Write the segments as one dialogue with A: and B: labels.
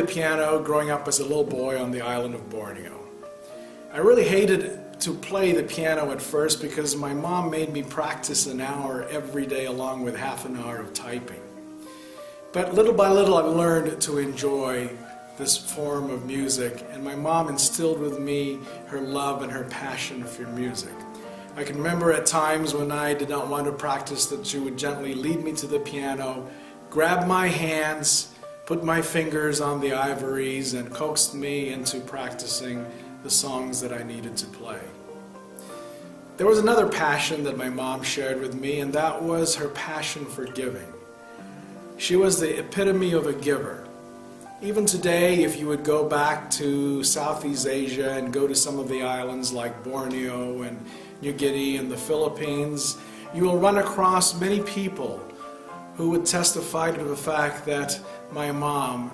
A: the piano growing up as a little boy on the island of Borneo. I really hated to play the piano at first because my mom made me practice an hour every day along with half an hour of typing. But little by little I learned to enjoy this form of music, and my mom instilled with me her love and her passion for music. I can remember at times when I did not want to practice that she would gently lead me to the piano, grab my hands, put my fingers on the ivories, and coaxed me into practicing the songs that I needed to play. There was another passion that my mom shared with me, and that was her passion for giving. She was the epitome of a giver. Even today, if you would go back to Southeast Asia and go to some of the islands like Borneo and New Guinea and the Philippines, you will run across many people who would testify to the fact that my mom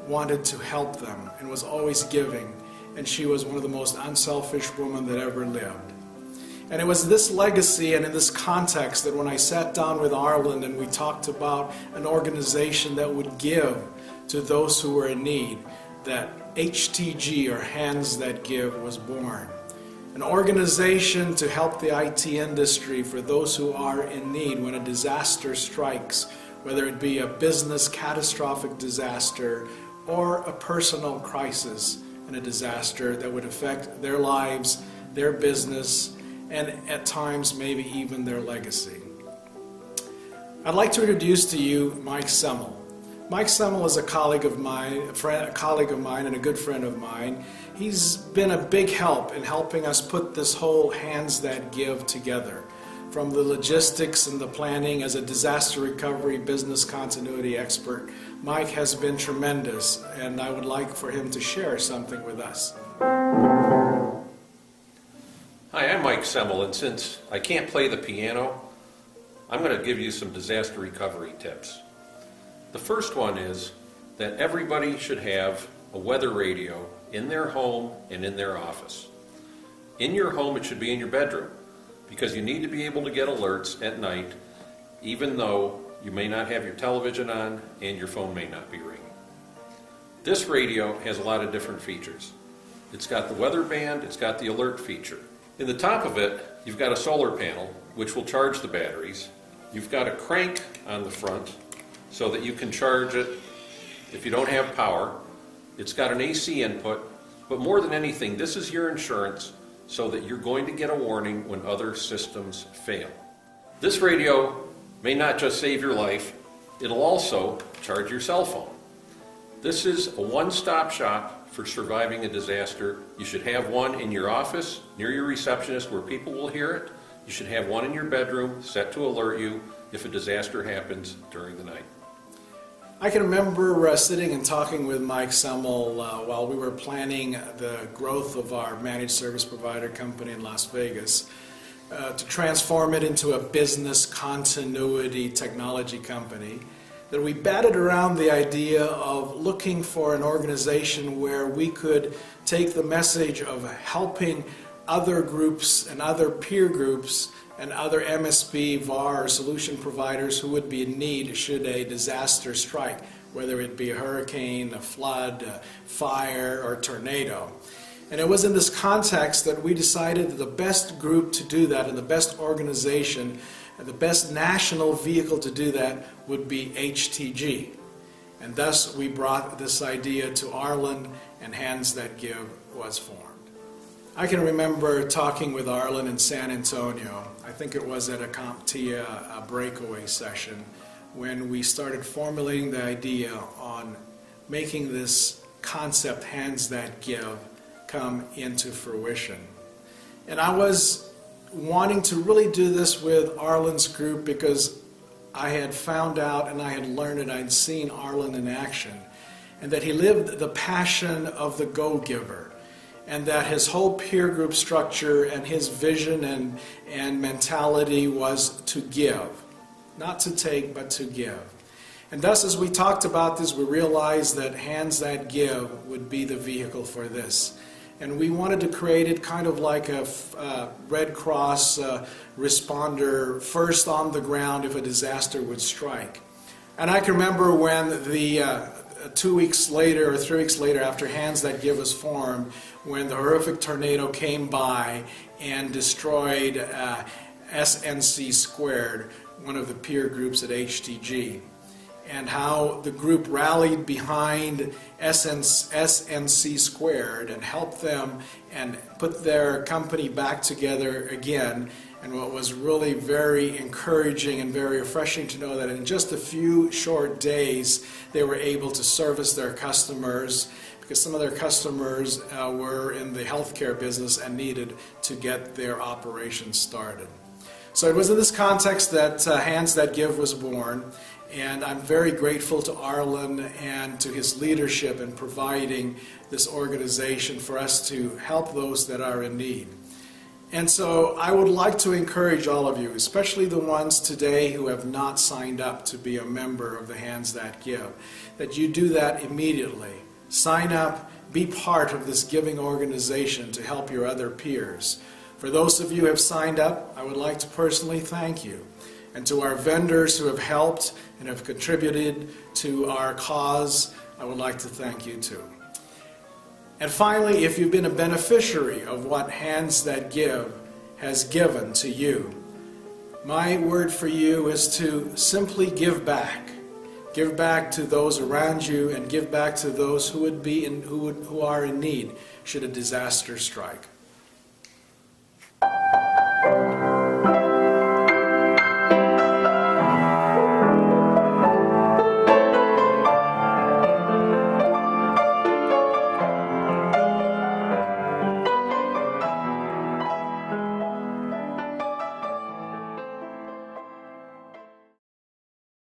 A: wanted to help them and was always giving, and she was one of the most unselfish women that ever lived. And it was this legacy and in this context that when I sat down with Arlen and we talked about an organization that would give to those who were in need, that HTG, or Hands That Give, was born. An organization to help the IT industry for those who are in need when a disaster strikes, whether it be a business catastrophic disaster or a personal crisis and a disaster that would affect their lives, their business, and at times maybe even their legacy. I'd like to introduce to you Mike Semmel. Mike Semmel is a colleague of mine, and a good friend of mine. He's been a big help in helping us put this whole Hands That Give together. From the logistics and the planning, as a disaster recovery business continuity expert, Mike has been tremendous, and I would like for him to share something with us.
B: Hi, I'm Mike Semmel, and since I can't play the piano, I'm going to give you some disaster recovery tips. The first one is that everybody should have a weather radio in their home and in their office. In your home, it should be in your bedroom, because you need to be able to get alerts at night, even though you may not have your television on and your phone may not be ringing. This radio has a lot of different features. It's got the weather band, it's got the alert feature. In the top of it, you've got a solar panel, which will charge the batteries. You've got a crank on the front so that you can charge it if you don't have power. It's got an AC input, but more than anything, this is your insurance so that you're going to get a warning when other systems fail. This radio may not just save your life, it'll also charge your cell phone. This is a one-stop shop for surviving a disaster. You should have one in your office, near your receptionist where people will hear it. You should have one in your bedroom set to alert you if a disaster happens during the night.
A: I can remember sitting and talking with Mike Semmel while we were planning the growth of our managed service provider company in Las Vegas to transform it into a business continuity technology company, that we batted around the idea of looking for an organization where we could take the message of helping other groups and other peer groups and other MSP, VAR, or solution providers who would be in need should a disaster strike, whether it be a hurricane, a flood, a fire, or a tornado. And it was in this context that we decided that the best group to do that and the best organization and the best national vehicle to do that would be HTG. And thus we brought this idea to Arlen, and Hands That Give was formed. I can remember talking with Arlen in San Antonio. I think it was at a CompTIA breakaway session when we started formulating the idea on making this concept, Hands That Give, come into fruition. And I was wanting to really do this with Arlen's group because I had found out and I had learned and I'd seen Arlen in action, and that he lived the passion of the go-giver, and that his whole peer group structure and his vision and mentality was to give. Not to take, but to give. And thus, as we talked about this, we realized that Hands That Give would be the vehicle for this. And we wanted to create it kind of like a Red Cross responder, first on the ground if a disaster would strike. And I can remember when the 2 weeks later or 3 weeks later after Hands That Give was formed, when the horrific tornado came by and destroyed SNC Squared, one of the peer groups at HTG, and how the group rallied behind SNC Squared and helped them and put their company back together again. And what was really very encouraging and very refreshing to know that in just a few short days they were able to service their customers, because some of their customers were in the healthcare business and needed to get their operations started. So it was in this context that Hands That Give was born, and I'm very grateful to Arlen and to his leadership in providing this organization for us to help those that are in need. And so I would like to encourage all of you, especially the ones today who have not signed up to be a member of the Hands That Give, that you do that immediately. Sign up, be part of this giving organization to help your other peers. For those of you who have signed up, I would like to personally thank you. And to our vendors who have helped and have contributed to our cause, I would like to thank you too. And finally, if you've been a beneficiary of what Hands That Give has given to you, my word for you is to simply give back. Give back to those around you and give back to those who are in need should a disaster strike.